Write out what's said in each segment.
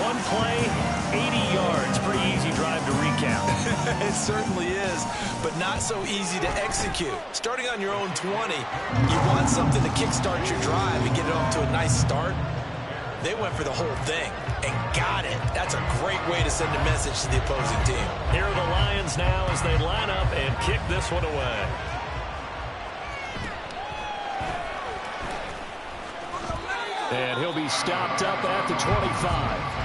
One play, 80 yards. Pretty easy drive to recap. It certainly is, but not so easy to execute. Starting on your own 20, you want something to kickstart your drive and get it off to a nice start. They went for the whole thing and got it. That's a great way to send a message to the opposing team. Here are the Lions now as they line up and kick this one away. And he'll be stopped up at the 25.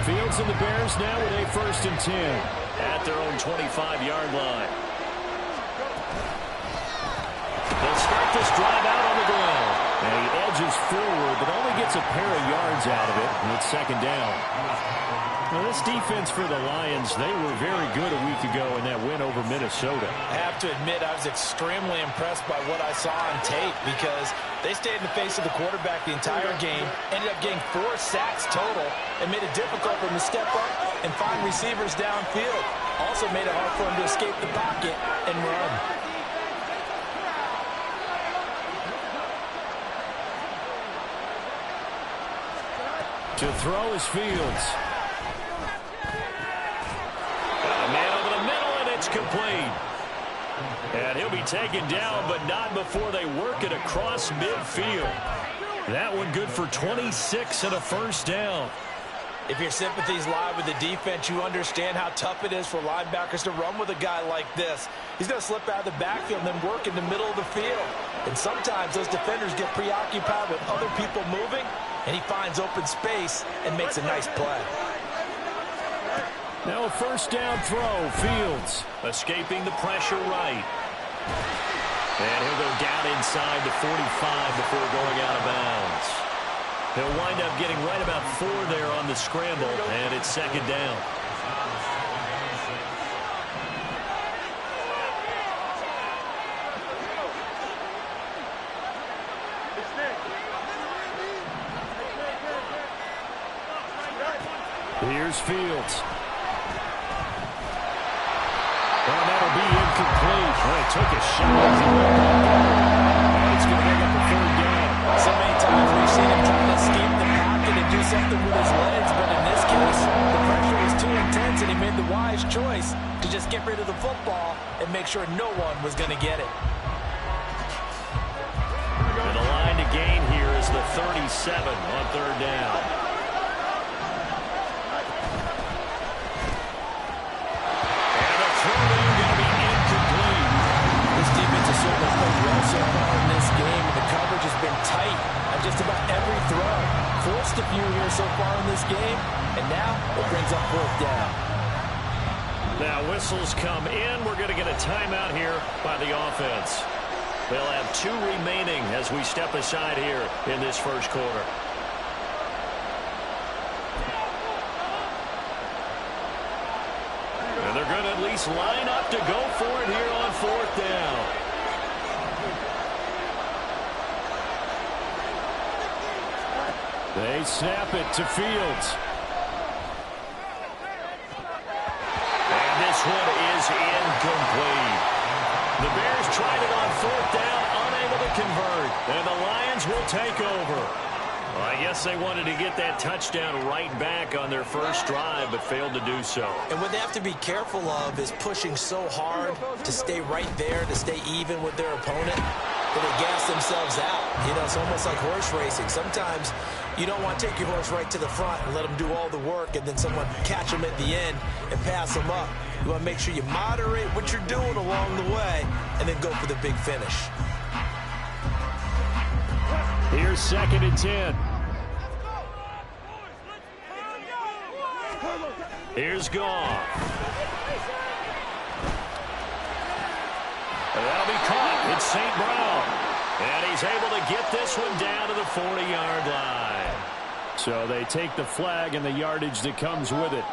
Fields and the Bears now with a 1st and 10 at their own 25-yard line. They'll start this drive out on the ground. And he edges forward, but only gets a pair of yards out of it. And it's 2nd down. Now, this defense for the Lions, they were very good a week ago in that win over Minnesota. I have to admit, I was extremely impressed by what I saw on tape because they stayed in the face of the quarterback the entire game, ended up getting 4 sacks total, and made it difficult for him to step up and find receivers downfield. Also made it hard for him to escape the pocket and run. To throw is Fields. A man over the middle, and it's complete. And he'll be taken down, but not before they work it across midfield. That one good for 26 and a 1st down. If your sympathies lie with the defense, you understand how tough it is for linebackers to run with a guy like this. He's going to slip out of the backfield and then work in the middle of the field. And sometimes those defenders get preoccupied with other people moving, and he finds open space and makes a nice play. Now a 1st down throw. Fields escaping the pressure right. And he'll go down inside the 45 before going out of bounds. He'll wind up getting right about 4 there on the scramble, and it's 2nd down. Here's Fields. And that'll be incomplete. Well, he took a shot. And it's going to make up a 3rd down. So many times we've seen him trying to escape the pocket and do something with his legs, but in this case, the pressure was too intense, and he made the wise choice to just get rid of the football and make sure no one was going to get it. And the line to gain here is the 37 on 3rd down. So far in this game, and the coverage has been tight on just about every throw. Forced a few here so far in this game, and now it brings up 4th down. Now whistles come in. We're going to get a timeout here by the offense. They'll have 2 remaining as we step aside here in this 1st quarter. And they're going to at least line up to go for it here on 4th down. They snap it to Fields. And this one is incomplete. The Bears tried it on 4th down, unable to convert. And the Lions will take over. Well, I guess they wanted to get that touchdown right back on their 1st drive, but failed to do so. And what they have to be careful of is pushing so hard to stay right there, to stay even with their opponent, that they gas themselves out. You know, it's almost like horse racing. Sometimes you don't want to take your horse right to the front and let them do all the work, and then someone catch them at the end and pass them up. You want to make sure you moderate what you're doing along the way and then go for the big finish. Here's 2nd and 10. Here's Goff. That'll be caught. It's St. Brown. And he's able to get this one down to the 40-yard line. So they take the flag and the yardage that comes with it.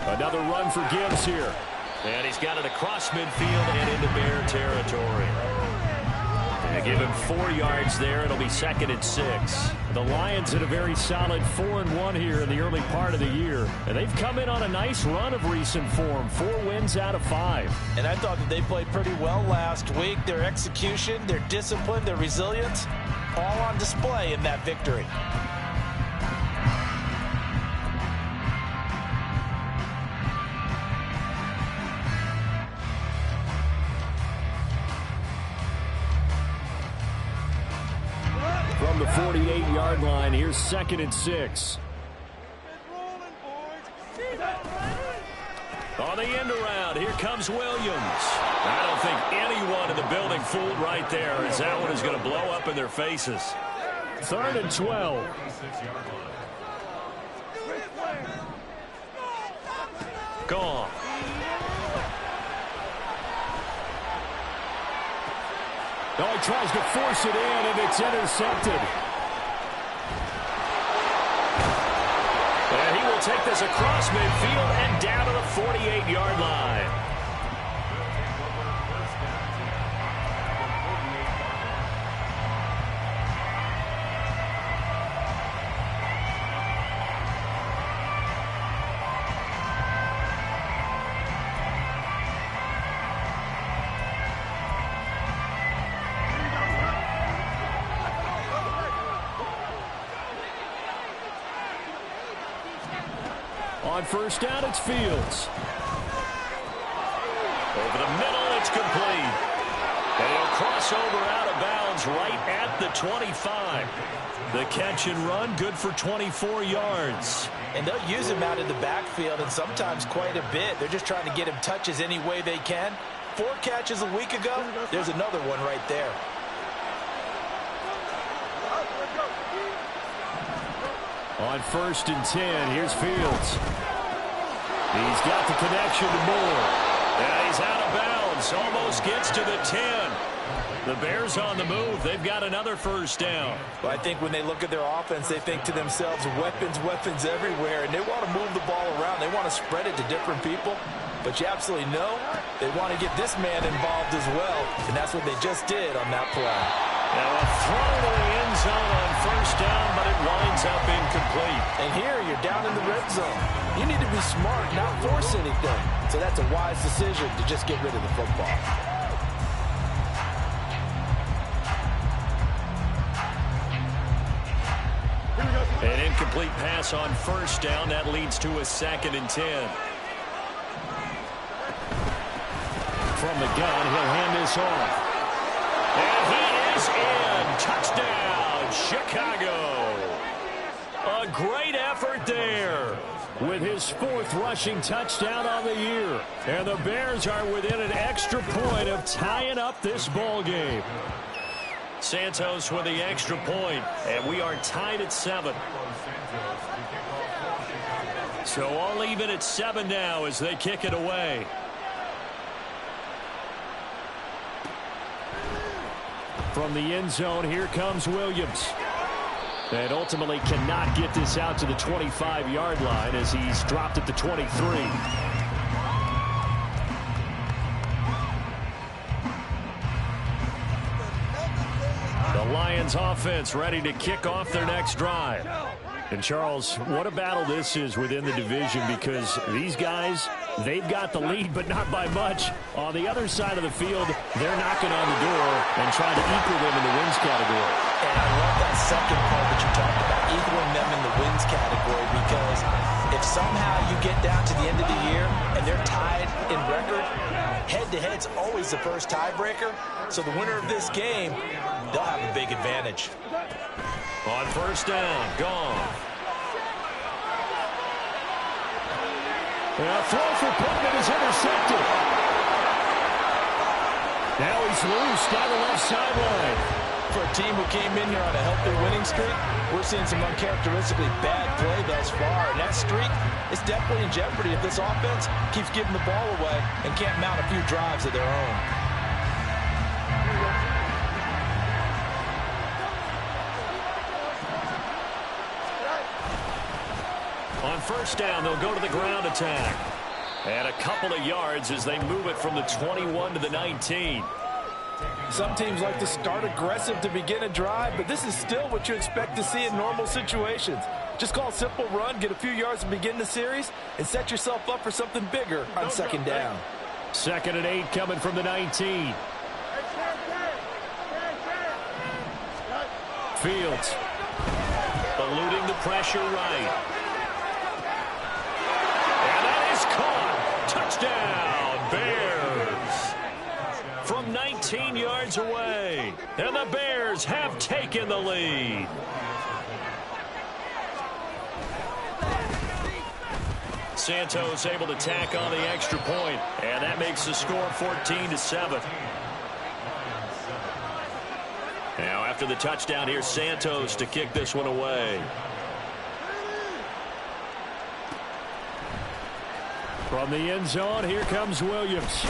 Another run for Gibbs here. And he's got it across midfield and into Bear territory. And give him 4 yards there. It'll be 2nd and 6. The Lions had a very solid 4-1 here in the early part of the year. And they've come in on a nice run of recent form. 4 wins out of 5. And I thought that they played pretty well last week. Their execution, their discipline, their resilience, all on display in that victory. From the 48-yard line, here's 2nd and 6. On the end around, here comes Williams. I don't think anyone in the building fooled right there, as that one is going to blow up in their faces. 3rd and 12. Gone. No, he tries to force it in, and it's intercepted. And he will take this across midfield and down to the 48-yard line. On 1st down, it's Fields. Over the middle, it's complete. And he'll cross over out of bounds right at the 25. The catch and run, good for 24 yards. And they'll use him out in the backfield, and sometimes quite a bit. They're just trying to get him touches any way they can. 4 catches a week ago, there's another one right there. On 1st and 10, here's Fields. He's got the connection to Moore. Yeah, he's out of bounds. Almost gets to the 10. The Bears on the move. They've got another 1st down. Well, I think when they look at their offense, they think to themselves, weapons, weapons everywhere. And they want to move the ball around. They want to spread it to different people. But you absolutely know they want to get this man involved as well. And that's what they just did on that play. Now a throw to the end zone on 1st down, but it winds up incomplete. And here you're down in the red zone. You need to be smart, not force anything. So that's a wise decision to just get rid of the football. An incomplete pass on 1st down. That leads to a 2nd and 10. From the gun, he'll hand this off. And he is in. Touchdown, Chicago. A great effort there with his 4th rushing touchdown on the year. And the Bears are within an extra point of tying up this ball game. Santos with the extra point, and we are tied at 7. So all even at 7 now as they kick it away. From the end zone, here comes Williams. And ultimately cannot get this out to the 25-yard line as he's dropped at the 23. The Lions offense ready to kick off their next drive. And Charles, what a battle this is within the division, because these guys, they've got the lead, but not by much. On the other side of the field, they're knocking on the door and trying to equal them in the wins category. And I love that second part that you talked about, equaling them in the wins category, because if somehow you get down to the end of the year and they're tied in record, head-to-head's always the first tiebreaker. So the winner of this game, they'll have a big advantage. On 1st down, gone. And a throw for Pittman is intercepted. Now he's loose down the left sideline. For a team who came in here on a healthy winning streak, we're seeing some uncharacteristically bad play thus far. And that streak is definitely in jeopardy if this offense keeps giving the ball away and can't mount a few drives of their own. On 1st down, they'll go to the ground attack. And a couple of yards as they move it from the 21 to the 19. Some teams like to start aggressive to begin a drive, but this is still what you expect to see in normal situations. Just call a simple run, get a few yards to begin the series, and set yourself up for something bigger on second down. 2nd and 8 coming from the 19. Fields eluding the pressure right. And that is caught. Touchdown, Bears. From 19 yards away. And the Bears have taken the lead. Santos able to tack on the extra point, and that makes the score 14-7. Now after the touchdown, here's Santos to kick this one away. From the end zone, here comes Williams.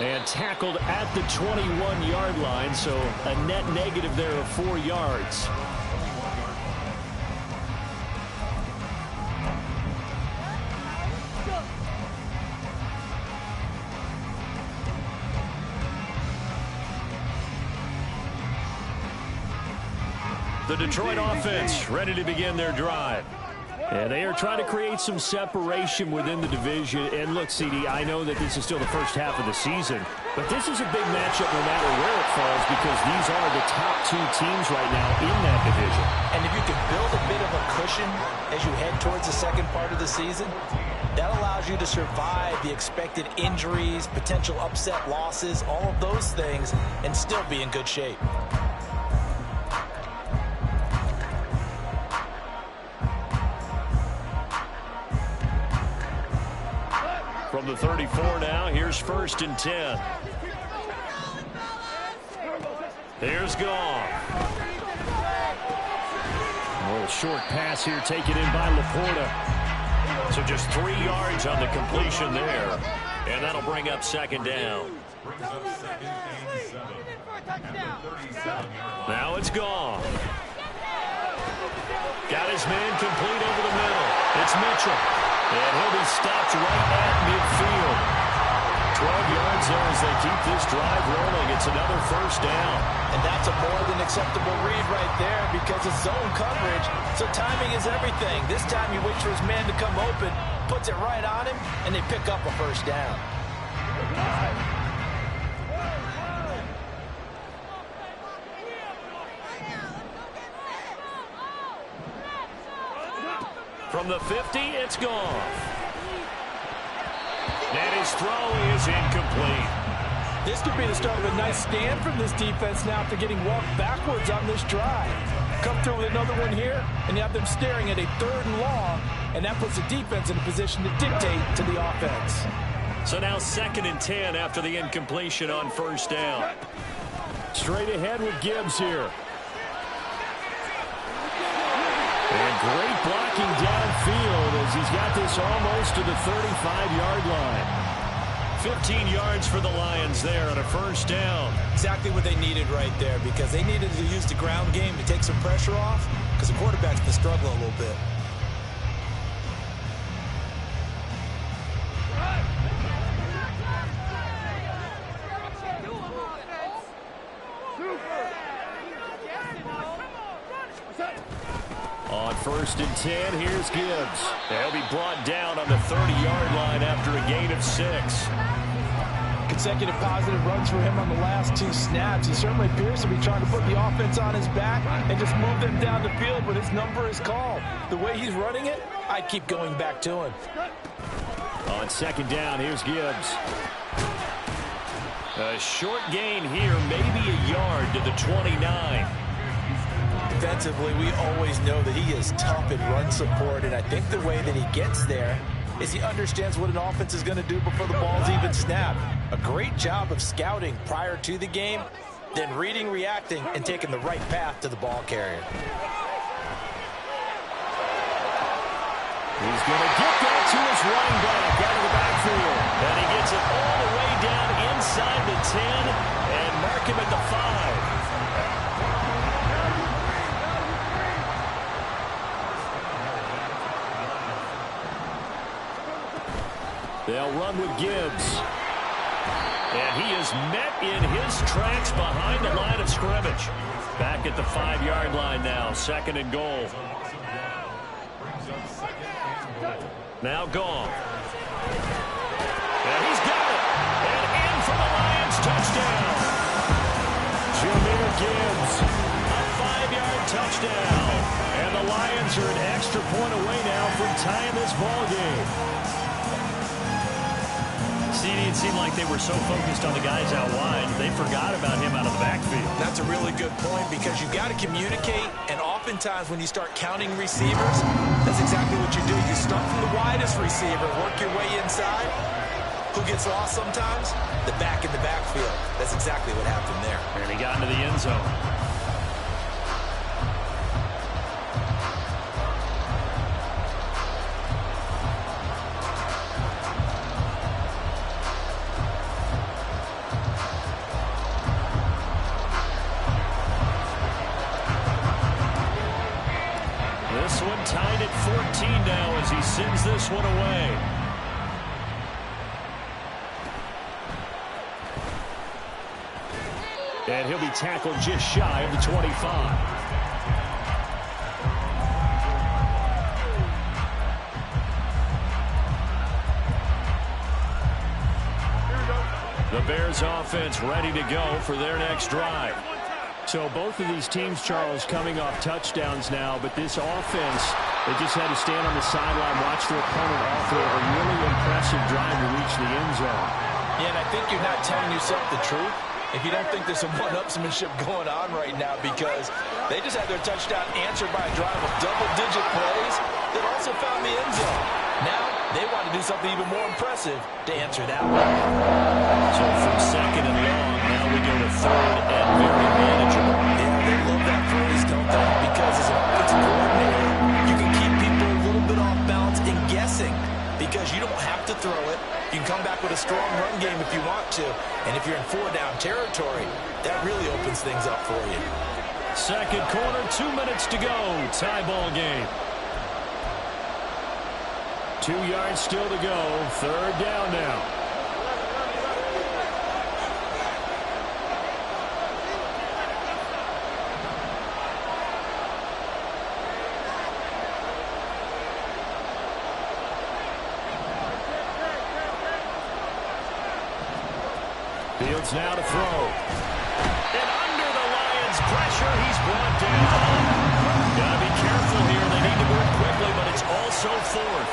And tackled at the 21-yard line, so a net negative there of 4 yards. The Detroit offense ready to begin their drive. And they are trying to create some separation within the division. And look, CD, I know that this is still the first half of the season, but this is a big matchup no matter where it falls because these are the top 2 teams right now in that division. And if you can build a bit of a cushion as you head towards the second part of the season, that allows you to survive the expected injuries, potential upset losses, all of those things, and still be in good shape. From the 34 now, here's 1st and 10. Here's Goff. A little short pass here taken in by Laporta. So just 3 yards on the completion there. And that'll bring up 2nd down. Now it's Goff. Got his man complete over the middle. It's Mitchell. And he'll be stopped right at midfield. 12 yards there as they keep this drive rolling. It's another 1st down. And that's a more than acceptable read right there because it's zone coverage, so timing is everything. This time he waits for his man to come open, puts it right on him, and they pick up a 1st down. From the 50, it's Goff. And his throw is incomplete. This could be the start of a nice stand from this defense now after getting walked backwards on this drive. Come through with another one here, and you have them staring at a 3rd and long, and that puts the defense in a position to dictate to the offense. So now 2nd and 10 after the incompletion on 1st down. Straight ahead with Gibbs here. And great blocking downfield as he's got this almost to the 35-yard line. 15 yards for the Lions there on a 1st down. Exactly what they needed right there because they needed to use the ground game to take some pressure off because the quarterback's been struggling a little bit. On 1st and 10, here's Gibbs. They'll be brought down on the 30-yard line after a gain of 6. Consecutive positive runs for him on the last 2 snaps. He certainly appears to be trying to put the offense on his back and just move them down the field when his number is called. The way he's running it, I'd keep going back to him. On 2nd down, here's Gibbs. A short gain here, maybe a yard to the 29. Defensively, we always know that he is tough in run support, and I think the way that he gets there is he understands what an offense is going to do before the ball's even snapped. A great job of scouting prior to the game, then reading, reacting, and taking the right path to the ball carrier. He's going to get that to his running back out of the backfield. And he gets it all the way down inside the 10 and mark him at the 5. They'll run with Gibbs. And he is met in his tracks behind the line of scrimmage. Back at the 5-yard line now, 2nd and goal. Now Gong. And he's got it. And in for the Lions, touchdown. Jahmyr Gibbs, a 5-yard touchdown. And the Lions are an extra point away now from tying this ball game. It seemed like they were so focused on the guys out wide, they forgot about him out of the backfield. That's a really good point because you've got to communicate, and oftentimes when you start counting receivers, that's exactly what you do. You start from the widest receiver, work your way inside. Who gets lost sometimes? The back in the backfield. That's exactly what happened there. And he got into the end zone. This one tied at 14 now as he sends this one away. And he'll be tackled just shy of the 25. The Bears offense ready to go for their next drive. So both of these teams, Charles, coming off touchdowns now, but this offense, they just had to stand on the sideline, watch their opponent offer a really impressive drive to reach the end zone. Yeah, and I think you're not telling yourself the truth if you don't think there's some one-upsmanship going on right now, because they just had their touchdown answered by a drive of double-digit plays that also found the end zone. Now they want to do something even more impressive to answer that one. So from 2nd and long, now we go to 3rd and very manageable. Yeah, they love that phrase, don't they? Because as an offensive coordinator, you can keep people a little bit off balance and guessing because you don't have to throw it. You can come back with a strong run game if you want to. And if you're in 4-down territory, that really opens things up for you. Second quarter, 2 minutes to go. Tie ball game. 2 yards still to go. 3rd down now. Fields now to throw. And under the Lions' pressure, he's brought down. Gotta be careful here. They need to move quickly, but it's also 4th.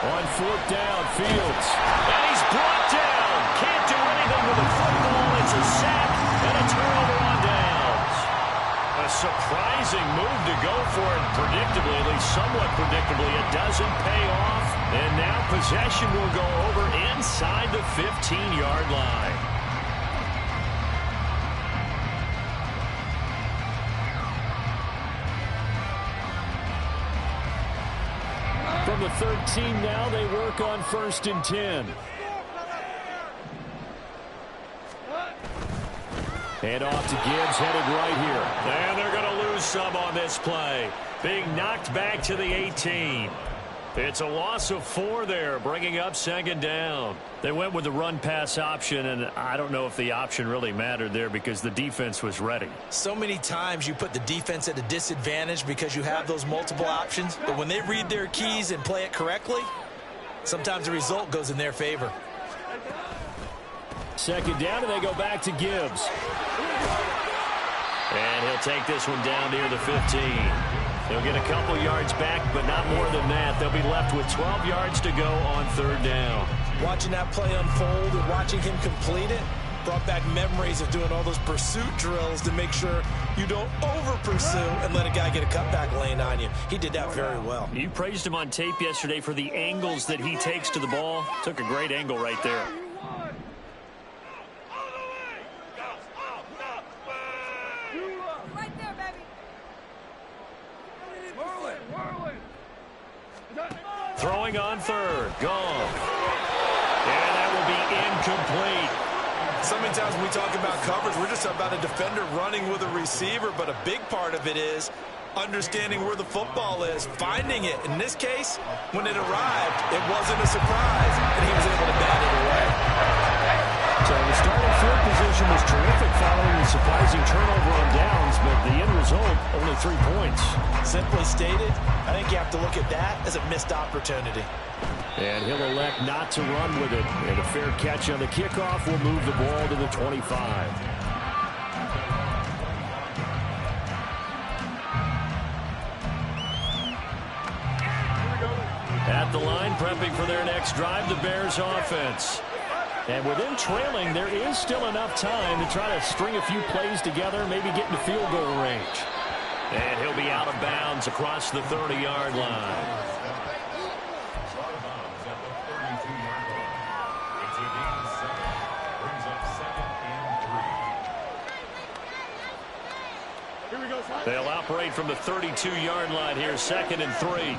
On 4th down, Fields. And he's brought down. Can't do anything with the football. It's a sack and a turnover on downs. A surprising move to go for it. Predictably, at least somewhat predictably, it doesn't pay off. And now possession will go over inside the 15-yard line. From the 13 now, they work on 1st and 10. Hand off to Gibbs, headed right here. And they're going to lose some on this play. Being knocked back to the 18. It's a loss of 4 there, bringing up 2nd down. They went with the run-pass option, and I don't know if the option really mattered there because the defense was ready. So many times you put the defense at a disadvantage because you have those multiple options, but when they read their keys and play it correctly, sometimes the result goes in their favor. 2nd down, and they go back to Gibbs. And he'll take this one down near the 15. They'll get a couple yards back, but not more than that. They'll be left with 12 yards to go on 3rd down. Watching that play unfold and watching him complete it brought back memories of doing all those pursuit drills to make sure you don't over-pursue and let a guy get a cutback lane on you. He did that very well. You praised him on tape yesterday for the angles that he takes to the ball. Took a great angle right there. Throwing on 3rd. Gone. And that will be incomplete. So many times when we talk about coverage, we're just about a defender running with a receiver, but a big part of it is understanding where the football is, finding it. In this case, when it arrived, it wasn't a surprise, and he was able to bat it away. So the starting field position was terrific following the surprising turnover on downs, but the end result, only 3 points. Simply stated, I think you have to look at that as a missed opportunity. And he'll elect not to run with it. And a fair catch on the kickoff will move the ball to the 25. At the line, prepping for their next drive, the Bears offense. And with them trailing, there is still enough time to try to string a few plays together, maybe get into field goal range. And he'll be out of bounds across the 30-yard line. They'll operate from the 32-yard line here, 2nd and 3.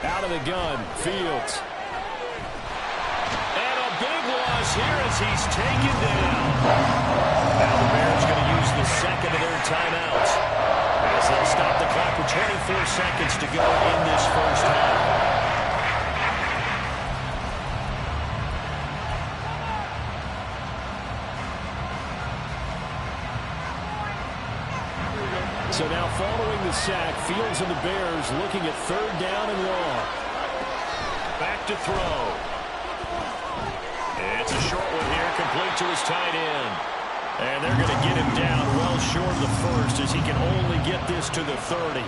Out of the gun, Fields. And a big loss here as he's taken down. Now the Bears going to use the second of their timeouts as they'll stop the clock with 24 seconds to go in this first half. So now following the sack, Fields and the Bears looking at 3rd down and long. Back to throw. It's a short one here, complete to his tight end. And they're going to get him down well short of the first as he can only get this to the 30.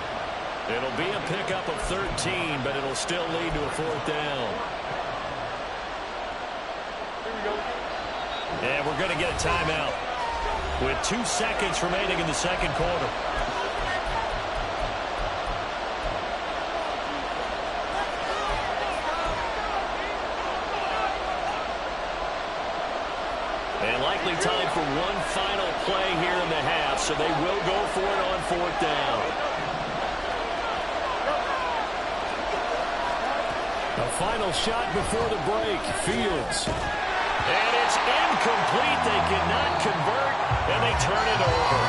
It'll be a pickup of 13, but it'll still lead to a 4th down. And we're going to get a timeout with 2 seconds remaining in the second quarter. And likely time for one final play here in the half, so they will go for it on 4th down. A final shot before the break. Fields. And it's incomplete. They cannot convert, and they turn it over.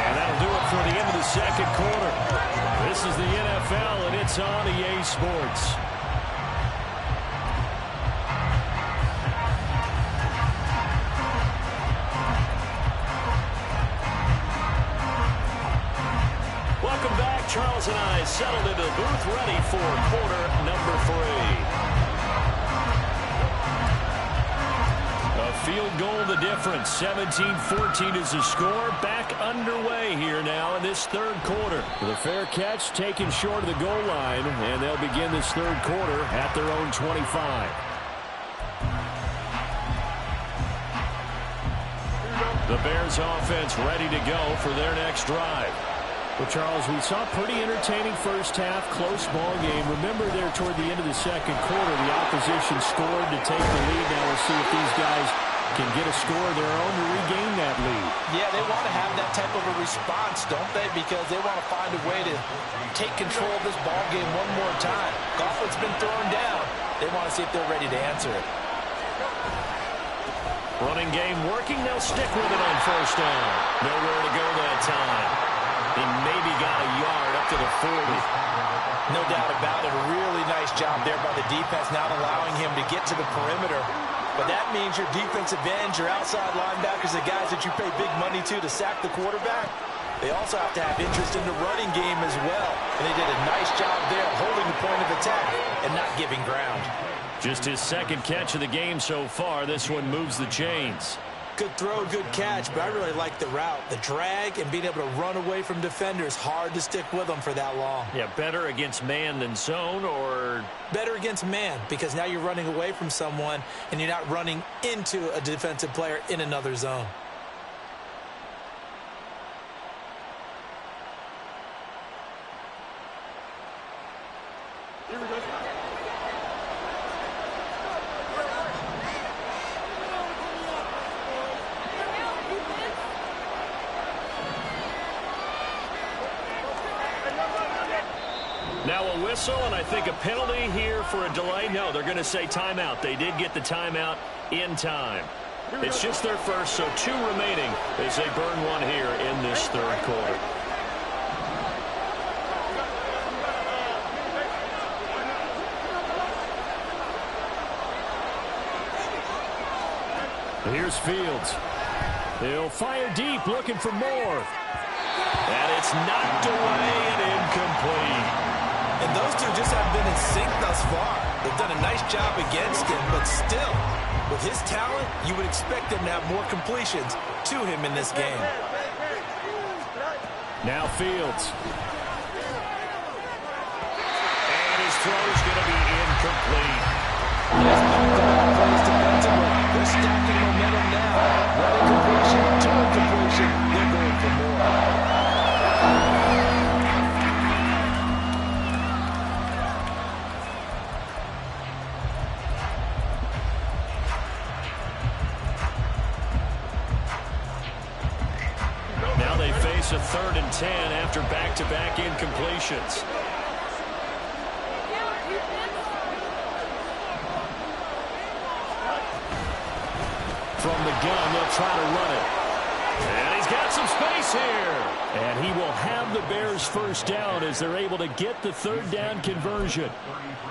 And that'll do it for the end of the second quarter. This is the NFL, and it's on EA Sports. Welcome back. Charles and I settled into the booth, ready for quarter number 3. A field goal the difference. 17-14 is the score. Back underway here now in this third quarter. The fair catch taken short of the goal line, and they'll begin this third quarter at their own 25. The Bears offense ready to go for their next drive. Well, Charles, we saw a pretty entertaining first half, close ball game. Remember there toward the end of the second quarter, the opposition scored to take the lead. Now we'll see if these guys can get a score of their own to regain that lead. Yeah, they want to have that type of a response, don't they? Because they want to find a way to take control of this ball game one more time. Gauntlet's been thrown down. They want to see if they're ready to answer it. Running game working. They'll stick with it on first down. Nowhere to go that time. He maybe got a yard up to the 40. No doubt about it. A really nice job there by the defense, not allowing him to get to the perimeter. But that means your defensive ends, your outside linebackers, the guys that you pay big money to sack the quarterback, they also have to have interest in the running game as well. And they did a nice job there holding the point of attack and not giving ground. Just his second catch of the game so far. This one moves the chains. Good throw, good catch, but I really like the route. The drag and being able to run away from defenders, hard to stick with them for that long. Yeah, better against man than zone, or? Better against man, because now you're running away from someone and you're not running into a defensive player in another zone. Here we go. Now a whistle, and I think a penalty here for a delay. No, they're going to say timeout. They did get the timeout in time. It's just their first, so 2 remaining as they burn one here in this third quarter. Here's Fields. He'll fire deep, looking for more. And it's knocked away and incomplete. And those two just have been in sync thus far. They've done a nice job against him, but still, with his talent, you would expect him to have more completions to him in this game. Now Fields. And his throw's going to be incomplete. Yes, plays defensively. They're stacking momentum now. One incompletion, 2 incompletion. They're going for more. Now they face a 3rd and 10 after back-to-back incompletions. From the gun, they'll try to run it. And he's got some space here. And he will have the Bears first down as they're able to get the 3rd down conversion.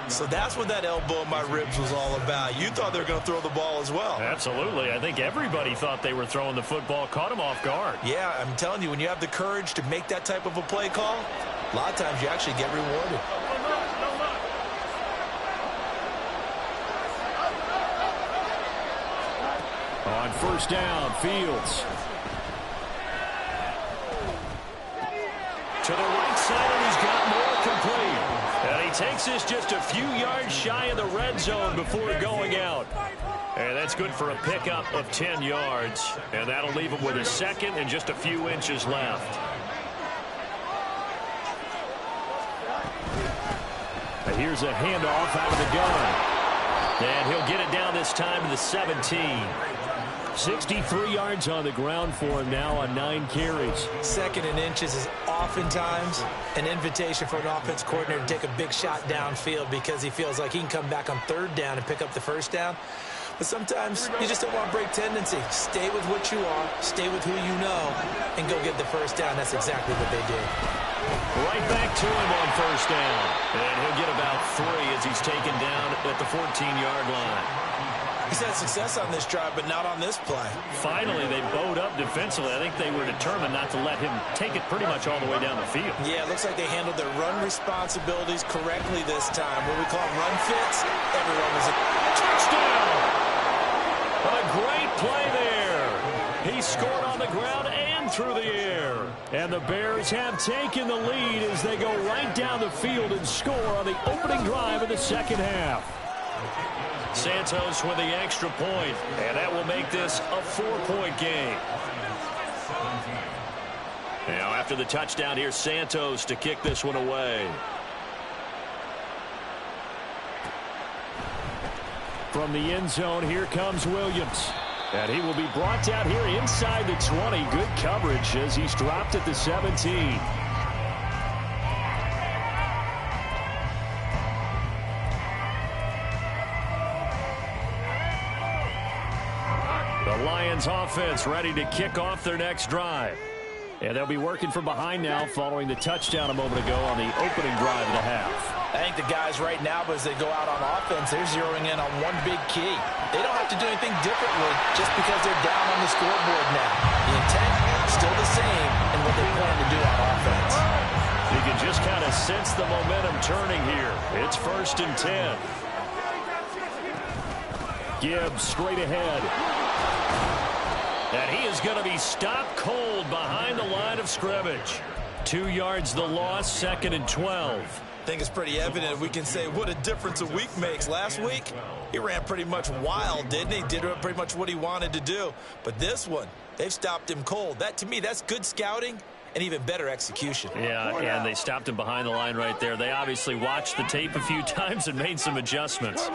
So that's what that elbow in my ribs was all about. You thought they were going to throw the ball as well. Absolutely. I think everybody thought they were throwing the football, caught him off guard. Yeah, I'm telling you, when you have the courage to make that type of a play call, a lot of times you actually get rewarded. On 1st down, Fields. To the right side, and he's got more complete. And he takes this just a few yards shy of the red zone before going out. And that's good for a pickup of 10 yards. And that'll leave him with a 2nd and just a few inches left. And here's a handoff out of the gun. And he'll get it down this time to the 17. 63 yards on the ground for him now on 9 carries. 2nd and inches is oftentimes an invitation for an offense coordinator to take a big shot downfield because he feels like he can come back on 3rd down and pick up the 1st down. But sometimes you just don't want to break tendency. Stay with what you are, stay with who you know, and go get the 1st down. That's exactly what they did. Right back to him on 1st down. And he'll get about 3 as he's taken down at the 14-yard line. He's had success on this drive, but not on this play. Finally, they bowed up defensively. I think they were determined not to let him take it pretty much all the way down the field. Yeah, it looks like they handled their run responsibilities correctly this time. What we call them run fits, everyone was a touchdown. What a great play there. He scored on the ground and through the air. And the Bears have taken the lead as they go right down the field and score on the opening drive of the 2nd half. Santos with the extra point, and that will make this a 4-point game. Now after the touchdown, here's Santos to kick this one away. From the end zone, here comes Williams. And he will be brought down here inside the 20. Good coverage as he's dropped at the 17. The Lions offense ready to kick off their next drive. And they'll be working from behind now following the touchdown a moment ago on the opening drive of the half. I think the guys right now, as they go out on offense, they're zeroing in on one big key. They don't have to do anything differently just because they're down on the scoreboard now. The intent, still the same in what they plan to do on offense. You can just kind of sense the momentum turning here. It's 1st and 10. Gibbs straight ahead. And he is going to be stopped cold behind the line of scrimmage. 2 yards the loss, 2nd and 12. I think it's pretty evident. We can say what a difference a week makes. Last week, he ran pretty much wild, didn't he? Did pretty much what he wanted to do. But this one, they've stopped him cold. That, to me, that's good scouting and even better execution. Yeah, and they stopped him behind the line right there. They obviously watched the tape a few times and made some adjustments.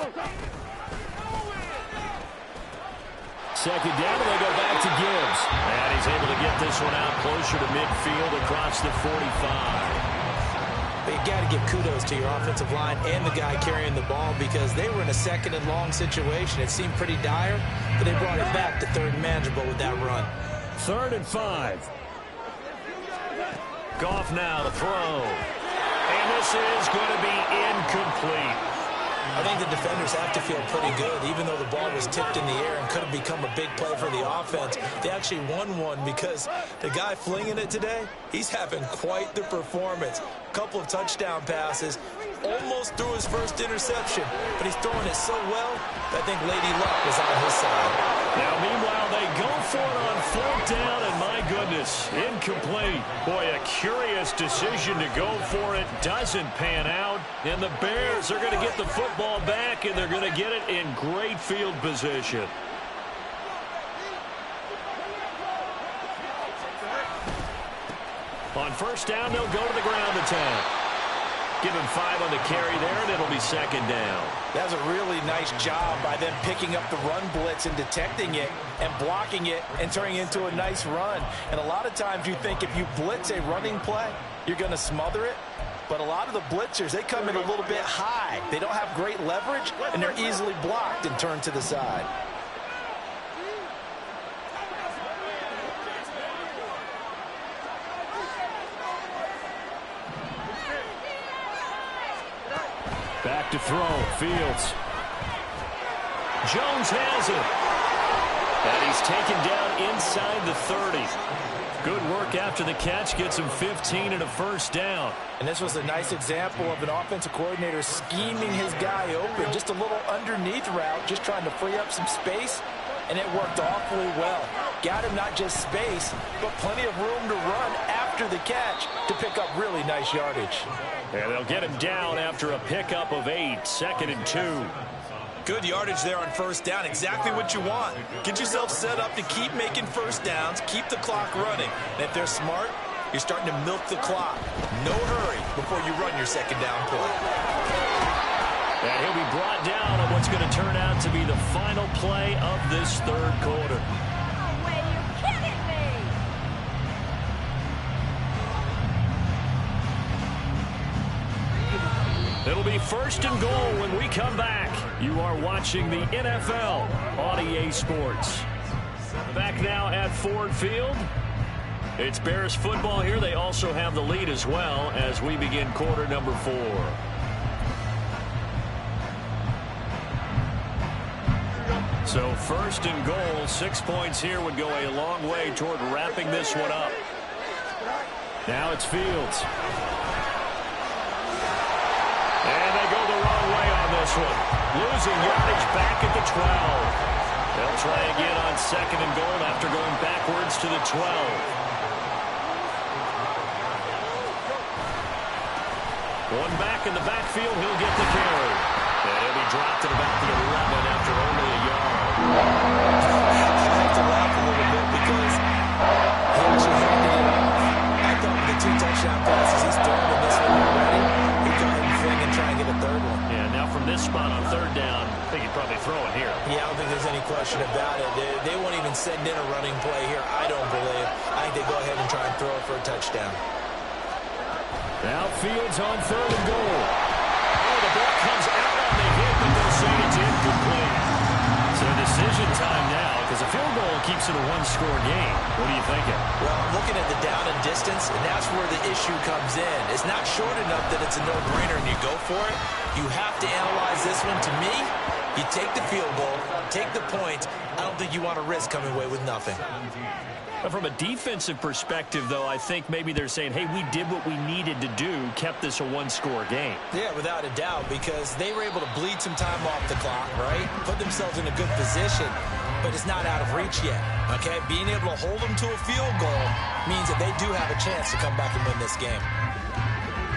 2nd down, and they go back to Gibbs. And he's able to get this one out closer to midfield across the 45. But you got to give kudos to your offensive line and the guy carrying the ball because they were in a second and long situation. It seemed pretty dire, but they brought it back to third and manageable with that run. 3rd and 5. Goff now to throw. And this is going to be incomplete. I think the defenders have to feel pretty good. Even though the ball was tipped in the air and could have become a big play for the offense, they actually won one because the guy flinging it today, he's having quite the performance. A couple of touchdown passes, almost threw his first interception, but he's throwing it so well that I think Lady Luck was on his side. Now, meanwhile, they go for it on 4th down, and my goodness, incomplete. Boy, a curious decision to go for it. Doesn't pan out, and the Bears are going to get the football back, and they're going to get it in great field position. On 1st down, they'll go to the ground attack. Give him 5 on the carry there, and it'll be 2nd down. That's a really nice job by them picking up the run blitz and detecting it and blocking it and turning it into a nice run. And a lot of times you think if you blitz a running play, you're going to smother it. But a lot of the blitzers, they come in a little bit high. They don't have great leverage, and they're easily blocked and turned to the side. Back to throw. Fields. Jones has it. And he's taken down inside the 30. Good work after the catch. Gets him 15 and a 1st down. And this was a nice example of an offensive coordinator scheming his guy open. Just a little underneath route, just trying to free up some space. And it worked awfully well. Got him not just space, but plenty of room to run after the catch to pick up really nice yardage. And they'll get him down after a pickup of 8. 2nd and 2. Good yardage there on 1st down. Exactly what you want. Get yourself set up to keep making 1st downs, keep the clock running. And if they're smart, you're starting to milk the clock. No hurry before you run your 2nd down play. And he'll be brought down on what's going to turn out to be the final play of this 3rd quarter. It'll be 1st and goal when we come back. You are watching the NFL on EA Sports. Back now at Ford Field. It's Bears football here. They also have the lead as well as we begin quarter number 4. So 1st and goal, 6 points here would go a long way toward wrapping this one up. Now it's Fields. And they go the wrong way on this one. Losing yardage back at the 12. They'll try again on 2nd and goal after going backwards to the 12. One back in the backfield, he'll get the carry. And he'll be dropped at about the 11 after only a yard. I have to laugh a little bit because he actually handed it off. I thought with the 2 touchdown passes he's thrown in this one already, he got him fling and try and get a 3rd one. Yeah, now from this spot on 3rd down, I think he'd probably throw it here. Yeah, I don't think there's any question about it. They won't even send in a running play here, I don't believe. I think they go ahead and try and throw it for a touchdown. Now Fields on 3rd and goal. Oh, the ball comes out on the hit, but they'll say it's incomplete. So decision time now, because a field goal keeps it a 1-score game. What are you thinking? Well, I'm looking at the down and distance, and that's where the issue comes in. It's not short enough that it's a no-brainer and you go for it. You have to analyze this one. To me, you take the field goal, take the points. I don't think you want to risk coming away with nothing. From a defensive perspective, though, I think maybe they're saying, hey, we did what we needed to do, kept this a 1-score game. Yeah, without a doubt, because they were able to bleed some time off the clock, right? Put themselves in a good position, but it's not out of reach yet, okay? Being able to hold them to a field goal means that they do have a chance to come back and win this game.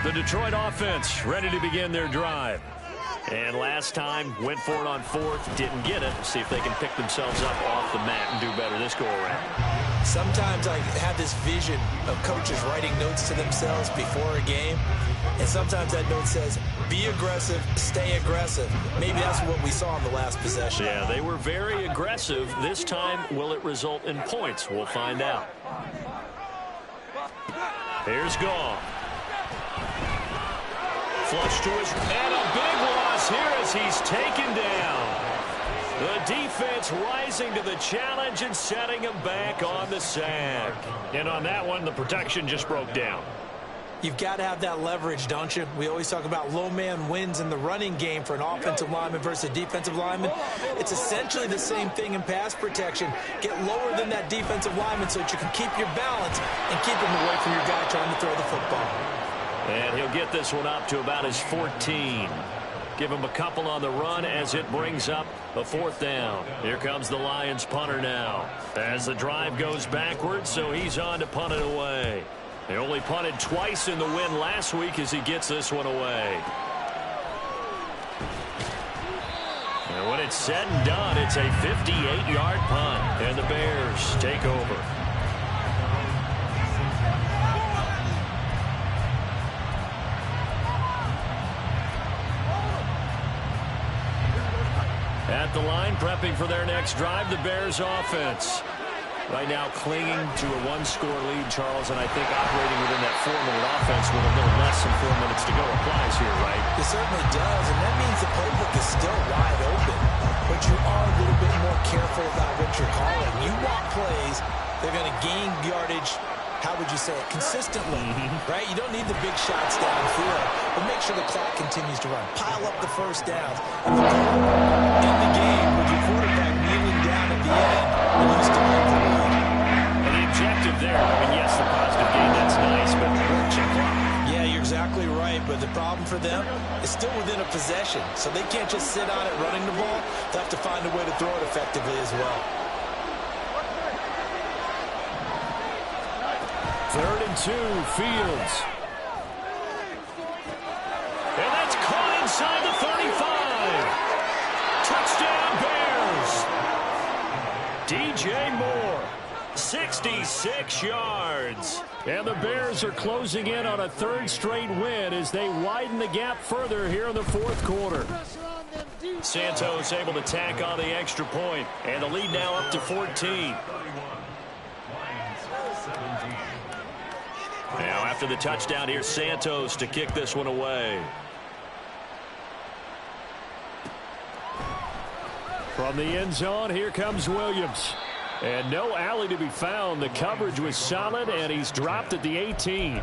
The Detroit offense ready to begin their drive. And last time, went for it on 4th, didn't get it. See if they can pick themselves up off the mat and do better this go-around. Sometimes I have this vision of coaches writing notes to themselves before a game, and sometimes that note says, be aggressive, stay aggressive. Maybe that's what we saw in the last possession. Yeah, they were very aggressive. This time, will it result in points? We'll find out. Here's Goff. flush to his, and a big loss here as he's taken down. The defense rising to the challenge and setting him back on the sack. And on that one, the protection just broke down. You've got to have that leverage, don't you? We always talk about low man wins in the running game for an offensive lineman versus a defensive lineman. It's essentially the same thing in pass protection. Get lower than that defensive lineman so that you can keep your balance and keep him away from your guy trying to throw the football. And he'll get this one up to about his 14. Give him a couple on the run as it brings up a 4th down. Here comes the Lions punter now as the drive goes backwards, so he's on to punt it away. They only punted twice in the win last week as he gets this one away. And when it's said and done, it's a 58-yard punt, and the Bears take over. At the line, prepping for their next drive, the Bears offense. Right now clinging to a 1-score lead, Charles, and I think operating within that 4-minute offense with a little less than 4 minutes to go applies here, right? It certainly does, and that means the playbook is still wide open. But you are a little bit more careful about what you're calling. You want plays, they're going to gain yardage, how would you say it, consistently, right? You don't need the big shots downfield, but make sure the clock continues to run. Pile up the first downs. And the goal in the game with your quarterback kneeling down at the end and you still have the lead. And the objective there, I mean, yes, the positive gain, that's nice, but work your clock. Yeah, you're exactly right, but the problem for them is still within a possession, so they can't just sit on it running the ball. They have to find a way to throw it effectively as well. 3rd and 2, Fields. And that's caught inside the 35. Touchdown, Bears. DJ Moore, 66 yards. And the Bears are closing in on a 3rd straight win as they widen the gap further here in the 4th quarter. Santos able to tack on the extra point, and the lead now up to 14. Now after the touchdown, here's Santos to kick this one away. From the end zone, here comes Williams. And no alley to be found. The coverage was solid, and he's dropped at the 18.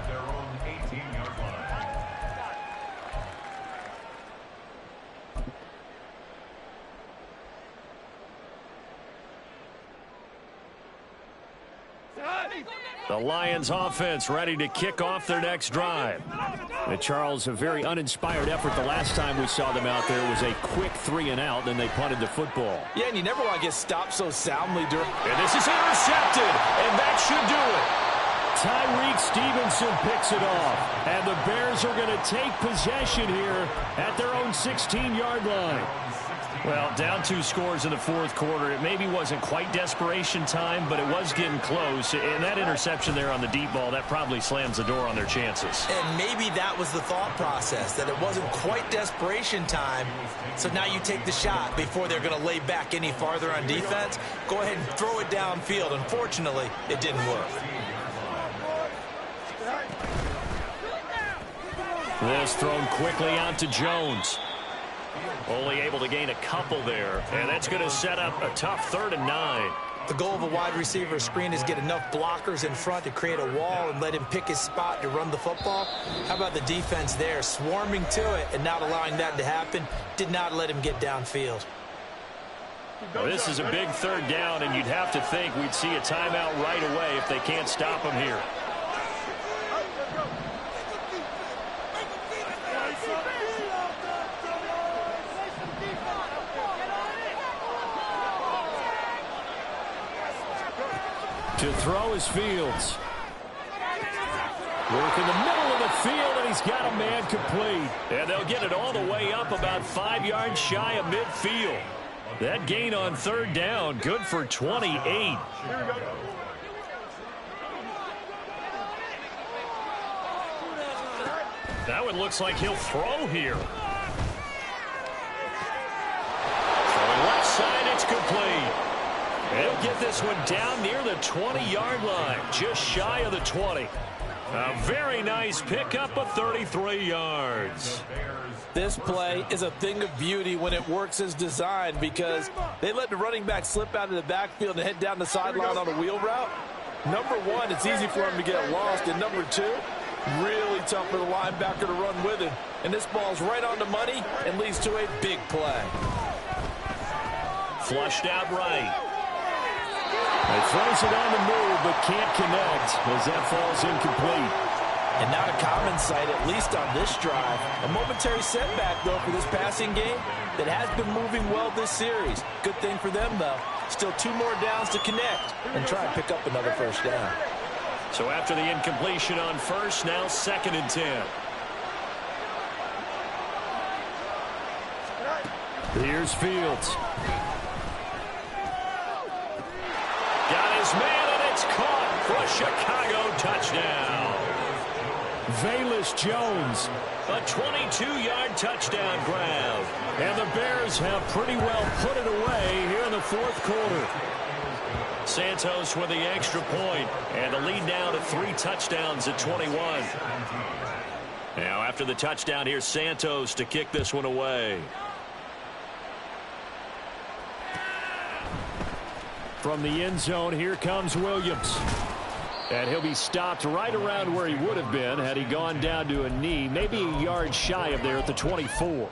The Lions offense ready to kick off their next drive. And Charles, a very uninspired effort the last time we saw them out there. It was a quick 3-and-out, then they punted the football. Yeah, and you never want to get stopped so soundly during. And this is intercepted, and that should do it. Tyreek Stevenson picks it off, and the Bears are going to take possession here at their own 16-yard line. Well, down 2 scores in the 4th quarter. It maybe wasn't quite desperation time, but it was getting close. And that interception there on the deep ball, that probably slams the door on their chances. And maybe that was the thought process, that it wasn't quite desperation time. So now you take the shot before they're going to lay back any farther on defense. Go ahead and throw it downfield. Unfortunately, it didn't work. This thrown quickly out to Jones. Only able to gain a couple there, and that's going to set up a tough 3rd and 9. The goal of a wide receiver screen is get enough blockers in front to create a wall and let him pick his spot to run the football. How about the defense there, swarming to it and not allowing that to happen? Did not let him get downfield. Well, this is a big 3rd down, and you'd have to think we'd see a timeout right away if they can't stop him here. To throw is Fields. Work in the middle of the field, and he's got a man complete. And they'll get it all the way up about 5 yards shy of midfield. That gain on 3rd down, good for 28. That one looks like he'll throw here. Throwing left side, it's complete. He'll get this one down near the 20-yard line, just shy of the 20. A very nice pickup of 33 yards. This play is a thing of beauty when it works as designed because they let the running back slip out of the backfield and head down the sideline on a wheel route. Number one, it's easy for him to get lost. And number two, really tough for the linebacker to run with him. And this ball's right on the money and leads to a big play. Flushed out right. He throws it on the move but can't connect as that falls incomplete. And not a common sight, at least on this drive. A momentary setback, though, for this passing game that has been moving well this series. Good thing for them, though. Still 2 more downs to connect and try and pick up another first down. So after the incompletion on first, now 2nd and 10. Here's Fields. Got his man, and it's caught for a Chicago touchdown. Velus Jones, a 22-yard touchdown grab. And the Bears have pretty well put it away here in the 4th quarter. Santos with the extra point, and the lead now to 3 touchdowns at 21. Now after the touchdown, here's Santos to kick this one away. From the end zone, here comes Williams. And he'll be stopped right around where he would have been had he gone down to a knee, maybe a yard shy of there at the 24.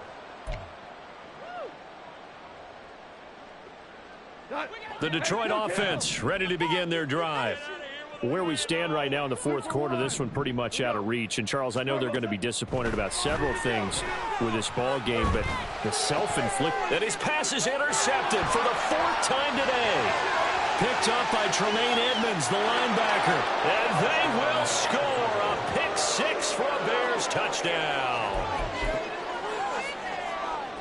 The Detroit offense ready to begin their drive. Where we stand right now in the 4th quarter, this one pretty much out of reach. And, Charles, I know they're going to be disappointed about several things with this ball game, but the self-inflicted. And his pass is intercepted for the 4th time today. Picked up by Tremaine Edmonds, the linebacker. And they will score a pick 6 for a Bears touchdown.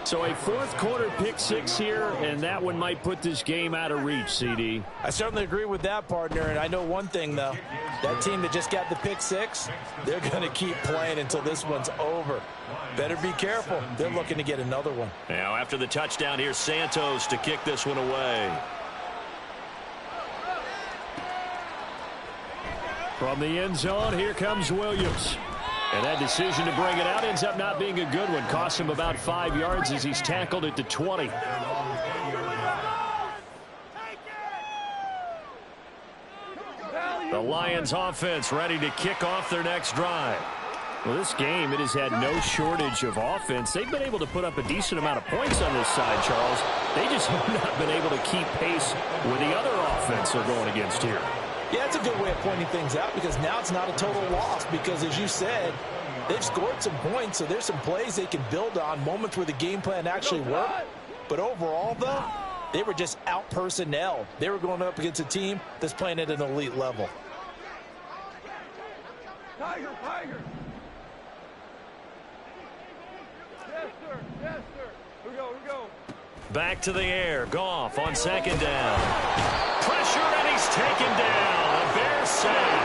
So a 4th quarter pick 6 here, and that one might put this game out of reach, CD. I certainly agree with that, partner, and I know one thing, though. That team that just got the pick 6, they're going to keep playing until this one's over. Better be careful. They're looking to get another one. Now after the touchdown, here's Santos to kick this one away. From the end zone, here comes Williams. And that decision to bring it out ends up not being a good one. Costs him about 5 yards as he's tackled at the 20. The Lions offense ready to kick off their next drive. Well, this game, it has had no shortage of offense. They've been able to put up a decent amount of points on this side, Charles. They just have not been able to keep pace with the other offense they're going against here. Yeah, it's a good way of pointing things out because now it's not a total loss because, as you said, they've scored some points, so there's some plays they can build on, moments where the game plan actually worked. But overall, though, they were just out-personnel. They were going up against a team that's playing at an elite level. Tiger, Tiger. Yes, sir. Yes, sir. Here we go, here we go. Back to the air. Goff on 2nd down. Pressure, and he's taken down. A Bears sack.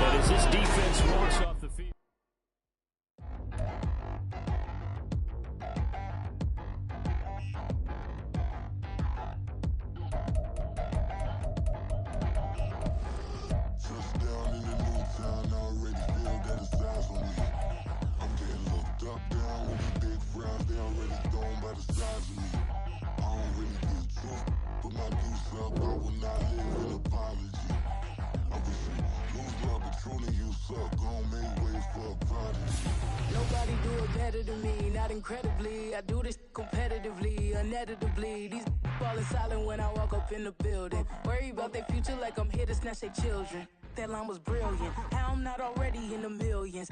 And as this defense walks off the field. Touchdown in the new town, already feel that it's eyes on me. I'm getting looked up, down with the big frowns, they already gone by the size of me. I don't really get truth, but my deuce up, I will not live an apology. I wish you lose love, but truly you suck, gon' make way for a prodigy. Nobody do it better than me, not incredibly. I do this competitively, uneditably. These falling silent when I walk up in the building. Worry about their future like I'm here to snatch their children. That line was brilliant. How I'm not already in the millions.